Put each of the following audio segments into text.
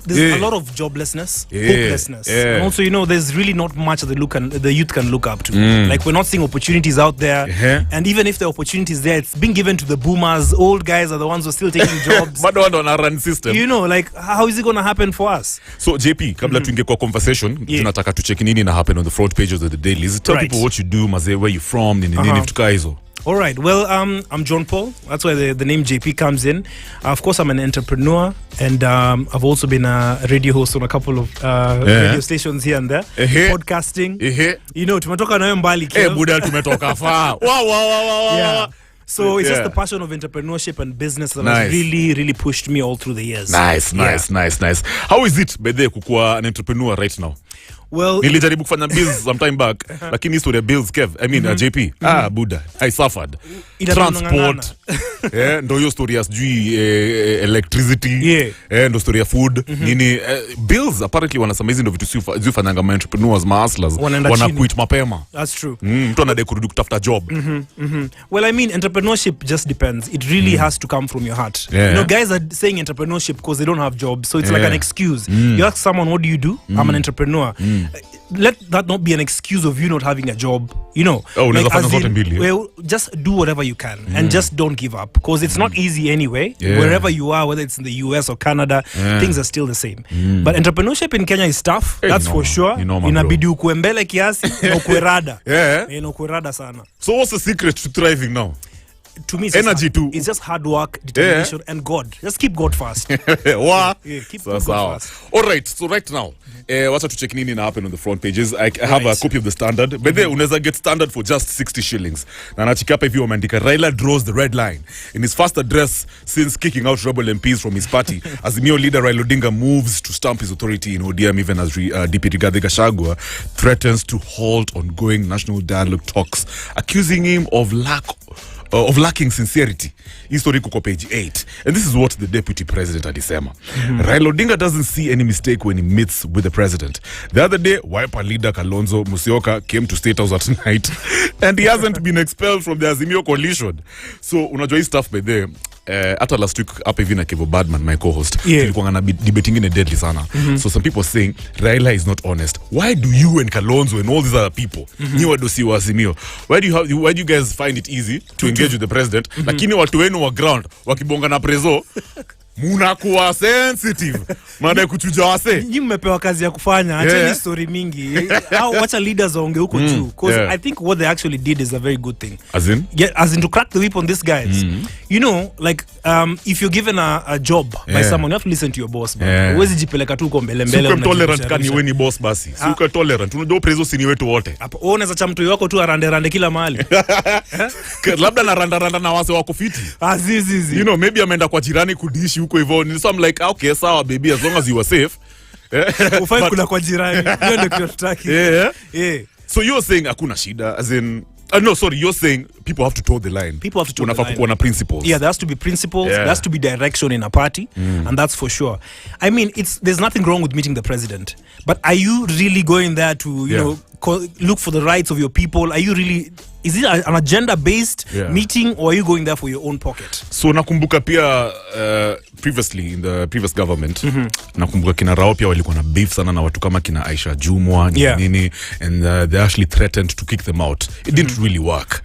there's a lot of joblessness, hopelessness. And also, there's really not much that the youth can look up to. Like, we're not seeing opportunities out there. And even if the opportunities there, it's been given to the boomers. Old guys are the ones who are still taking jobs. But on a run system. Like, how is it going to happen for us? So, JP, kabla tuingie kwa conversation, tunataka tu check nini na happen on the front pages of the dailies. Tell people what you do, maze, where you from, nini tuka hizo. All right. Well, I'm JohnPaul. That's where the name JP comes in. Of course, I'm an entrepreneur, and I've also been a radio host on a couple of radio stations here and there. Podcasting. Tumetoka nayo mbali kiasi. Buda tumetoka far. Wow. Yeah. So it's just the passion of entrepreneurship and business that has really, really pushed me all through the years. Nice. How is it, Bede, kukuwa an entrepreneur right now? Well, nilijaribu kufanya bills some time back, lakini history bills, Kev, JP, Buddha, I suffered. Transport, ndo hiyo story ya sijui electricity, ndo story ya food, nini, bills, apparently wanasema hizi ndo vitu zifanyanga ma entrepreneurs, ma hustlers, wana quit mapema. That's true. Mtu anadai kurudi kutafuta job. Well, entrepreneurship just depends. It really has to come from your heart. Guys are saying entrepreneurship because they don't have jobs, so it's like an excuse. You ask someone, what do you do? I'm an entrepreneur. Let that not be an excuse of you not having a job. Well, just do whatever you can and just don't give up, because it's not easy anyway. Wherever you are, whether it's in the US or Canada, things are still the same. But entrepreneurship in Kenya is tough. That's for sure. Inabidi ukuwe mbele kiasi na ukuwe rada. Ukuwe rada sana. So what's the secret to thriving now? To me, it's just hard work, determination, and God. Just keep God first. Keep God first. All right. So right now, what's to check in happen on the front pages? I have a copy of the Standard. But there, unaweza get Standard for just 60 shillings. Na nachika hapa hivi wameandika Raila draws the red line in his first address since kicking out rebel MPs from his party. Azimio leader Raila Odinga moves to stamp his authority in ODM, even as DP Rigathi Gachagua threatens to halt ongoing national dialogue talks, accusing him of lacking sincerity. History kuko page 8. And this is what the deputy president alisema. Raila Odinga doesn't see any mistake when he meets with the president. The other day, Wiper leader Kalonzo Musyoka came to State House at night and he hasn't been expelled from the Azimio coalition. So, unajua hii stuff by there. Hata last week hapa hivi na Kevo Badman, my co-host, tulikuwa na debating in a deadly sana. So some people saying Raila is not honest. Why do you and Kalonzo and all these other people, ni wadosi wa Azimio, why do you guys find it easy to engage with the president, lakini watu wenu wa ground wakibonga na prezo munakuwa sensitive, mada kuchuja wase? Nyinyi mmepewa kazi ya kufanya, acheni story mingi. Wacha leaders waonge huko juu, because I think what they actually did is a very good thing. As in to crack the whip on these guys. If you're given a job by someone, you have to listen to your boss. Huwezi jipeleka tu huko mbele. Super tolerant kani wewe ni boss basi. Super tolerant. Unajua prezo si ni wetu wote. Hapo unaweza cha mtu wako tu arande kila mahali. Labda na randa na wase wako fiti. Azizi. Maybe ameenda kwa jirani kudishi huko hivyo. So I'm like, okay, sawa baby, as long as you are safe. Ufai kula kwa jirani. Hiyo ndio kinatutaki. So you're saying hakuna shida, as in no, sorry, you're saying people have to toe the line. People have to toe the line. Kuwa na principles. Yeah, there has to be principles. There has to be direction in a party, and that's for sure. There's nothing wrong with meeting the president, but are you really going there to look for the rights of your people? Are you really? Is it an agenda-based meeting, or are you going there for your own pocket? So nakumbuka pia previously in the previous government, nakumbuka kina Rao pia walikuwa na beef sana na watu kama kina Aisha Jumwa nini, and they actually threatened to kick them out. It didn't really work.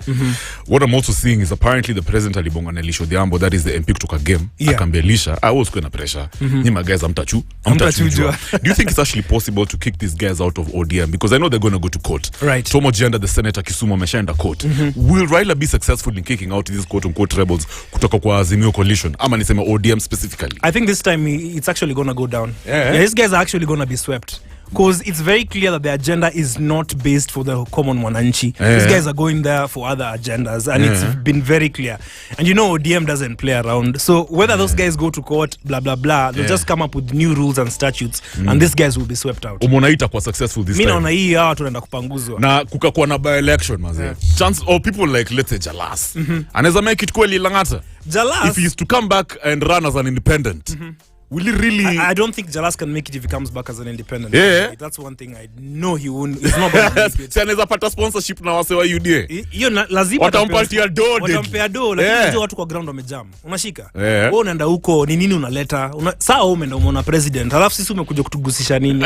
What I'm also seeing is apparently the president alibonga na Elisha Odhiambo, that is the MP kutoka game, akambia Elisha, I was going to pressure. Nyima guys amtachujua. Do you think it's actually possible to kick these guys out of ODM? Because I know they're going to go to court. Right. Tomo Jenda, the senator Kisumu, ameshaenda court. Will Raila be successful in kicking out these quote-unquote rebels kutoka kwa Azimio coalition? Ama nisema ODM specifically? I think this time it's actually going to go down. These guys are actually going to be swept. Because it's very clear that the agenda is not based for the common mwananchi. These guys are going there for other agendas, and it's been very clear. And ODM doesn't play around. So whether those guys go to court, blah, blah, blah, they'll just come up with new rules and statutes, and these guys will be swept out. Umonaita kwa successful this time. Mina ona hii hawa tunaenda kupanguzwa. Na kukakuwa na by-election, maze. Chance, or people like, let's say, Jalas. Anaweza make it kweli Langata. Jalas? If he is to come back and run as an independent. Will he really? I don't think Jalas can make it if he comes back as an independent. Yeah. That's one thing I know he won't. He's not going to make it. Anaweza pata sponsorship na wase wa UDA. Hiyo lazima watampatia do. Watampea do, lakini watu kwa ground wamejam. Unashika? Wewe unaenda huko ni nini unaleta? Saa umeenda umeona president. Alafu sisi umekuja kutugusisha nini?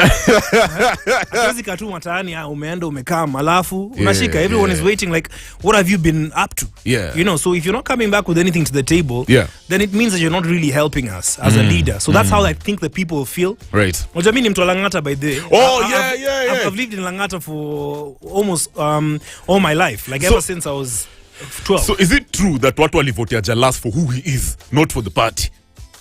Hatuwezi katu mataani umeenda umekaa alafu unashika. Everyone is waiting like what have you been up to? Yeah. You know, so if you're not coming back with anything to the table, then it means that you're not really helping us as a leader. So that's how I think the people feel. Right. Unajua mimi ni mtu wa Lang'ata by the way. I've lived in Lang'ata for almost all my life, like ever since I was 12. So is it true that watu walivotea Jalas for who he is, not for the party?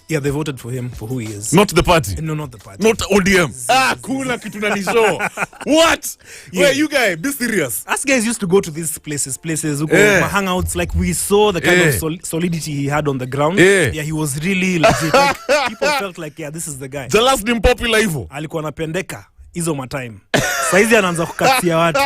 Yeah, they voted for him for who he is. Not the party? No, not the party. Not ODM. Kuna kitu na nisho. What? Yeah. Wait, you guys, be serious. Us guys used to go to these places, hangouts, like we saw the kind of solidity he had on the ground. Yeah, he was really legit. Like, people felt like, yeah, this is the guy. Jalas ni popular hivyo. Alikuwa anapendeka hizo matime. Saizi anaanza kukatia watu.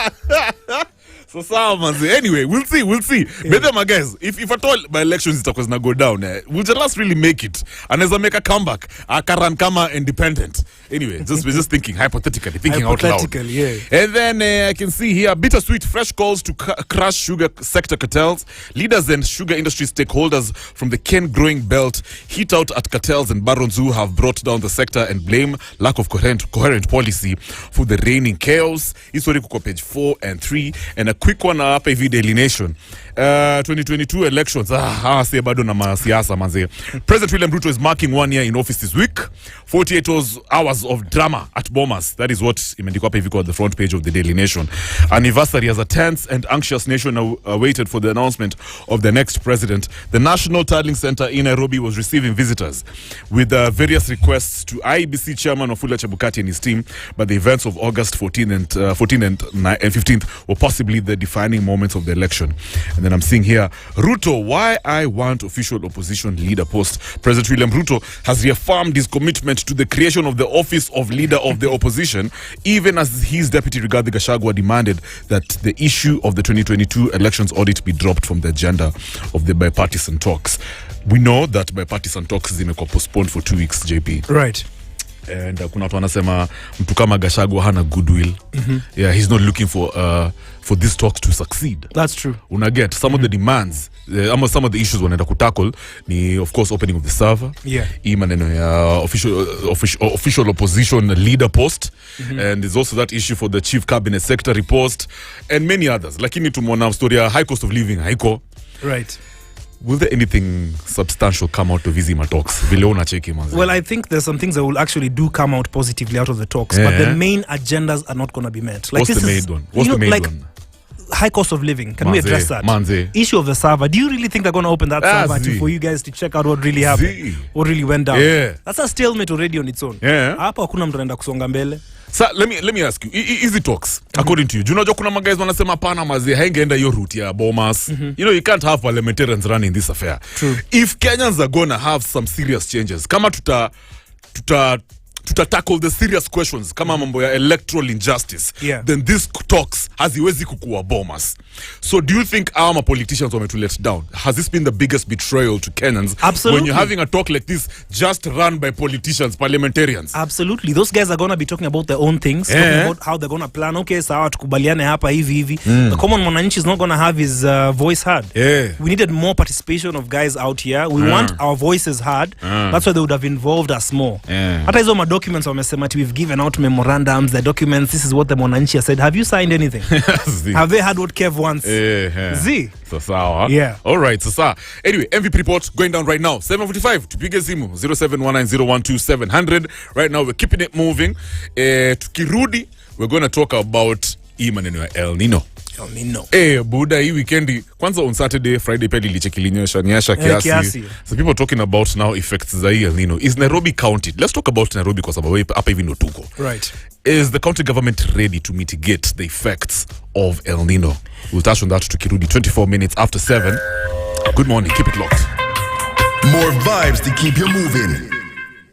So sawa manzi. Anyway, we'll see. But my guys, if at all by elections itakuwa zina go down, will Jalas really make it? Anaweza make a comeback, akaran kama independent. Anyway, we're just thinking hypothetically, out loud. Yeah. And then I can see here bittersweet fresh calls to crush sugar sector cartels. Leaders and sugar industry stakeholders from the cane growing belt hit out at cartels and barons who have brought down the sector and blame lack of coherent policy for the reigning chaos. History kuko page 4 and 3, and a quick one hapa hivi Daily Nation. 2022 elections. Si bado na masiasa manze. President William Ruto is marking 1 year in office this week. 48 hours of drama at Bomas. That is what imeandikwa hapa hivi kwa the front page of the Daily Nation. Anniversary as a tense and anxious nation awaited for the announcement of the next president. The National Tallying Center in Nairobi was receiving visitors with various requests to IBC chairman Wafula Chebukati and his team, but the events of August 14th and 15th were possibly the defining moments of the election. And then I'm seeing here, Ruto, why I want official opposition leader post. President William Ruto has reaffirmed his commitment to the creation of the office of leader of the opposition, even as his deputy Rigathi Gachagua demanded that the issue of the 2022 elections audit be dropped from the agenda of the bipartisan talks. We know that bipartisan talks zimekuwa postponed for 2 weeks, JP. Right. And kuna watu wanasema mtu kama Gachagua hana goodwill. Yeah, he's not looking for this talks to succeed. That's true. Una get some of the demands, some of the issues wanaenda kutackle ni of course opening of the server. Yeah. Maneno ya official opposition leader post. And there's also that issue for the chief cabinet secretary post and many others. Lakini tumeona story ya high cost of living haiko. Right. Will there anything substantial come out of Vizima talks? Well, I think there's some things that will actually do come out positively out of the talks, but the main agendas are not going to be met. Like, what's the main one? What's the main one? High cost of living. Can we address that? Issue of the server. Do you really think they're going to open that server for you guys to check out what really happened? What really went down? Yeah. That's a stalemate already on its own. Hapa hakuna mtu anaenda kusonga mbele. So let me ask you, easy talks, according to you. Do you know kuna magays wanasema pana mazi haingeenda hiyo route ya Bomas. You know, you can't have parliamentarians running this affair. True. If Kenyans are going to have some serious changes, kama tuta tackle the serious questions kama mambo ya electoral injustice, then this talks haziwezi kukuwa Bomas. So do you think our politicians were to let down? Has this been the biggest betrayal to Kenyans? Absolutely. When you're having a talk like this just run by politicians, parliamentarians? Absolutely. Those guys are going to be talking about their own things, talking about how they're going to plan. Okay, sawa tukubaliane hapa hivi. The common mwananchi is not going to have his voice heard. We needed more participation of guys out here. We want our voices heard. That's why they would have involved us more. Hata hizo documents wamesema we've given out memorandums, the documents, this is what the mwananchi has said. Have you signed anything? Have they heard what Kev wants? Z. So sawa. Yeah. All right. So sawa. Anyway, MVP report going down right now. 7:45. Tupige simu 0719012700. Right now we're keeping it moving. Tukirudi we're going to talk about maneno ya El Nino. Buda hii weekend kwanza on Saturday, Friday pia ilinyesha kiasi. So people talking about now effects za El Nino. Is Nairobi County? Let's talk about Nairobi kwa sababu hapa hivi ndo tuko. Right. Is the county government ready to mitigate the effects of El Nino? We'll touch on that tukirudi 24 minutes after 7. Good morning. Keep it locked. More vibes to keep you moving.